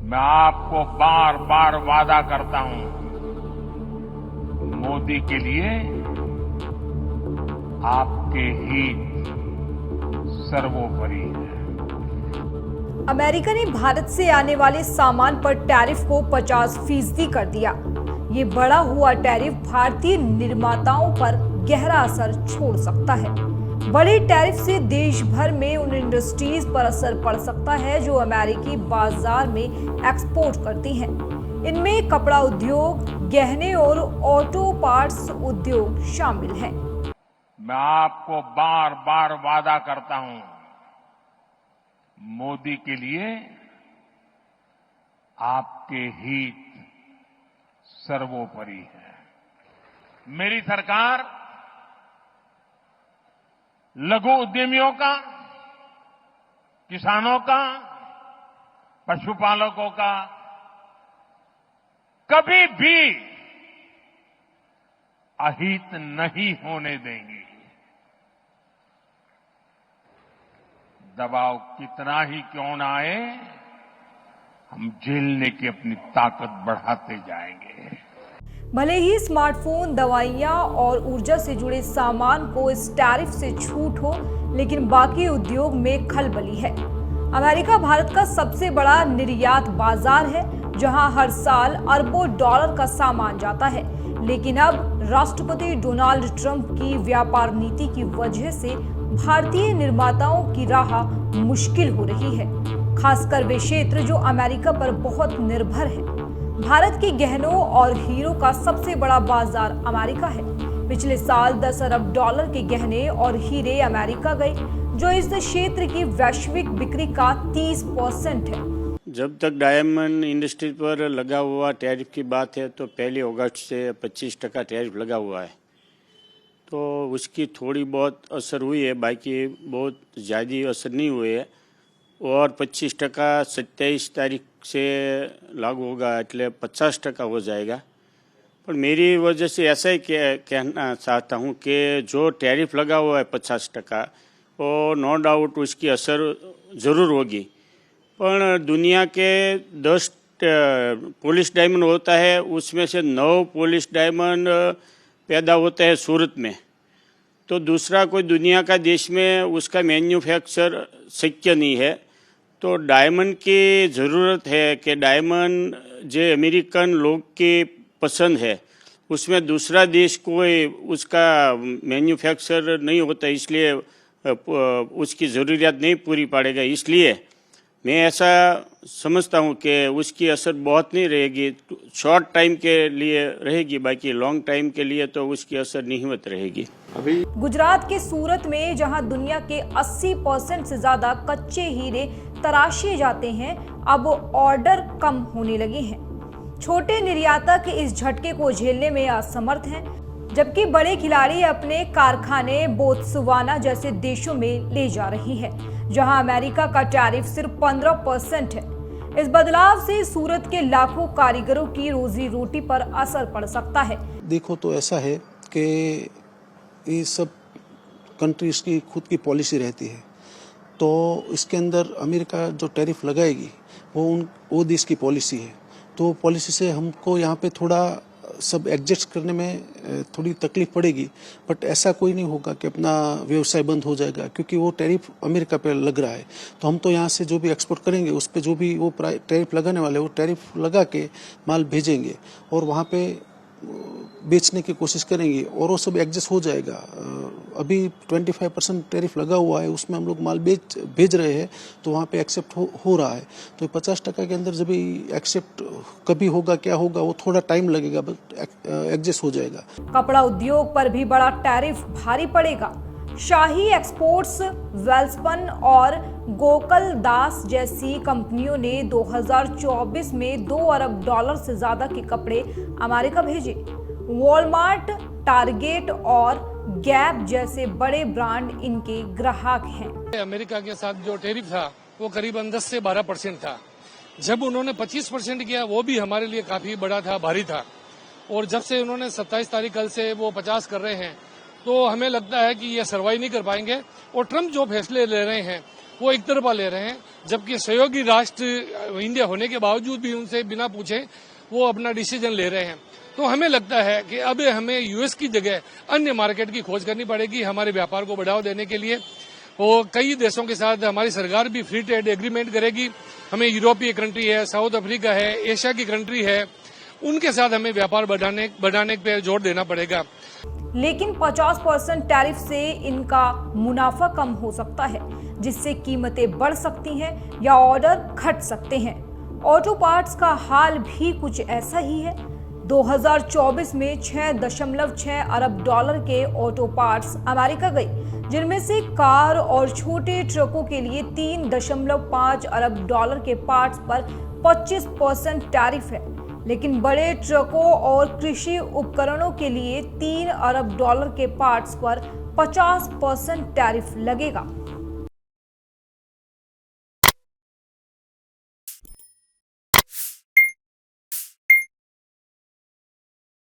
मैं आपको बार बार वादा करता हूं, मोदी के लिए आपके हित सर्वोपरि है। अमेरिका ने भारत से आने वाले सामान पर टैरिफ को 50% कर दिया। ये बढ़ा हुआ टैरिफ भारतीय निर्माताओं पर गहरा असर छोड़ सकता है। बड़े टैरिफ से देश भर में उन इंडस्ट्रीज पर असर पड़ सकता है जो अमेरिकी बाजार में एक्सपोर्ट करती हैं। इनमें कपड़ा उद्योग, गहने और ऑटो पार्ट्स उद्योग शामिल हैं। मैं आपको बार बार वादा करता हूं, मोदी के लिए आपके हित सर्वोपरि है। मेरी सरकार लघु उद्यमियों का, किसानों का, पशुपालकों का कभी भी अहित नहीं होने देंगी। दबाव कितना ही क्यों ना आए, हम झेलने की अपनी ताकत बढ़ाते जाएंगे। भले ही स्मार्टफोन, दवाइयां और ऊर्जा से जुड़े सामान को इस टैरिफ से छूट हो, लेकिन बाकी उद्योग में खलबली है। अमेरिका भारत का सबसे बड़ा निर्यात बाजार है, जहां हर साल अरबों डॉलर का सामान जाता है। लेकिन अब राष्ट्रपति डोनाल्ड ट्रंप की व्यापार नीति की वजह से भारतीय निर्माताओं की राह मुश्किल हो रही है, खासकर वे क्षेत्र जो अमेरिका पर बहुत निर्भर है। भारत के गहनों और हीरों का सबसे बड़ा बाजार अमेरिका है। पिछले साल 10 अरब डॉलर के गहने और हीरे अमेरिका गए, जो इस क्षेत्र की वैश्विक बिक्री का 30% है। जब तक डायमंड इंडस्ट्री पर लगा हुआ टैरिफ की बात है तो 1 अगस्त से 25% टैरिफ लगा हुआ है, तो उसकी थोड़ी बहुत असर हुई है, बाकी बहुत ज़्यादा असर नहीं हुए है। और 25% 27 तारीख से लागू होगा, એટલે 50% हो जाएगा। पर मेरी वजह से ऐसा ही कहना चाहता हूँ कि जो टैरिफ लगा हुआ है 50%, वो नो डाउट उसकी असर ज़रूर होगी। पर दुनिया के 10 पॉलिश डायमंड होता है, उसमें से 9 पॉलिश डायमंड पैदा होता है सूरत में। तो दूसरा कोई दुनिया का देश में उसका मैन्युफैक्चर शक्य नहीं है। तो डायमंड की ज़रूरत है कि डायमंड जो अमेरिकन लोग की पसंद है, उसमें दूसरा देश कोई उसका मैन्युफैक्चर नहीं होता, इसलिए उसकी ज़रूरियात नहीं पूरी पड़ेगा। इसलिए मैं ऐसा समझता हूँ कि उसकी असर बहुत नहीं रहेगी, शॉर्ट टाइम के लिए रहेगी, बाकी लॉन्ग टाइम के लिए तो उसकी असर नहींवत रहेगी। गुजरात के सूरत में जहां दुनिया के 80% से ज्यादा कच्चे हीरे तराशे जाते हैं, अब ऑर्डर कम होने लगे हैं। छोटे निर्यातक इस झटके को झेलने में असमर्थ हैं, जबकि बड़े खिलाड़ी अपने कारखाने बोत्सवाना जैसे देशों में ले जा रही है, जहां अमेरिका का टैरिफ सिर्फ 15% है। इस बदलाव से सूरत के लाखों कारीगरों की रोजी रोटी पर असर पड़ सकता है। देखो तो ऐसा है कि ये सब कंट्रीज की खुद की पॉलिसी रहती है, तो इसके अंदर अमेरिका जो टैरिफ लगाएगी वो देश की पॉलिसी है। तो पॉलिसी से हमको यहाँ पे थोड़ा सब एडजस्ट करने में थोड़ी तकलीफ पड़ेगी, बट ऐसा कोई नहीं होगा कि अपना व्यवसाय बंद हो जाएगा, क्योंकि वो टैरिफ अमेरिका पे लग रहा है। तो हम तो यहाँ से जो भी एक्सपोर्ट करेंगे उस पे जो भी वो टैरिफ लगाने वाले वो टैरिफ लगा के माल भेजेंगे और वहाँ पे बेचने की कोशिश करेंगे और वो सब एडजस्ट हो जाएगा। अभी 25% टैरिफ लगा हुआ है, उसमें हम लोग माल भेज रहे हैं, तो वहाँ पे एक्सेप्ट हो रहा है। तो 50% के अंदर जब भी एक्सेप्ट कभी होगा, क्या होगा, वो थोड़ा टाइम लगेगा, बट एडजस्ट हो जाएगा। कपड़ा उद्योग पर भी बड़ा टैरिफ भारी पड़ेगा। शाही एक्सपोर्ट्स, वेल्सपन और गोकुल दास जैसी कंपनियों ने 2024 में 2 अरब डॉलर से ज्यादा के कपड़े अमेरिका भेजे। वॉलमार्ट, टारगेट और गैप जैसे बड़े ब्रांड इनके ग्राहक हैं। अमेरिका के साथ जो टैरिफ था वो करीबन 10 से 12% था। जब उन्होंने 25% किया, वो भी हमारे लिए काफी बड़ा था, भारी था। और जब से उन्होंने 27 तारीख कल से वो 50 कर रहे हैं, तो हमें लगता है कि ये सर्वाइव नहीं कर पाएंगे। और ट्रंप जो फैसले ले रहे हैं वो एक तरफा ले रहे हैं, जबकि सहयोगी राष्ट्र इंडिया होने के बावजूद भी उनसे बिना पूछे वो अपना डिसीजन ले रहे हैं। तो हमें लगता है कि अब हमें यूएस की जगह अन्य मार्केट की खोज करनी पड़ेगी हमारे व्यापार को बढ़ावा देने के लिए। और कई देशों के साथ हमारी सरकार भी फ्री ट्रेड एग्रीमेंट करेगी। हमें यूरोपीय कंट्री है, साउथ अफ्रीका है, एशिया की कंट्री है, उनके साथ हमें व्यापार बढ़ाने पे जोर देना पड़ेगा। लेकिन 50% टैरिफ से इनका मुनाफा कम हो सकता है, जिससे कीमतें बढ़ सकती हैं या ऑर्डर घट सकते हैं। ऑटो पार्ट्स का हाल भी कुछ ऐसा ही है। 2024 में 6.6 अरब डॉलर के ऑटो पार्ट्स अमेरिका गई, जिनमें से कार और छोटे ट्रकों के लिए 3.5 अरब डॉलर के पार्ट्स पर 25% टैरिफ है, लेकिन बड़े ट्रकों और कृषि उपकरणों के लिए 3 अरब डॉलर के पार्ट्स पर 50% टैरिफ लगेगा।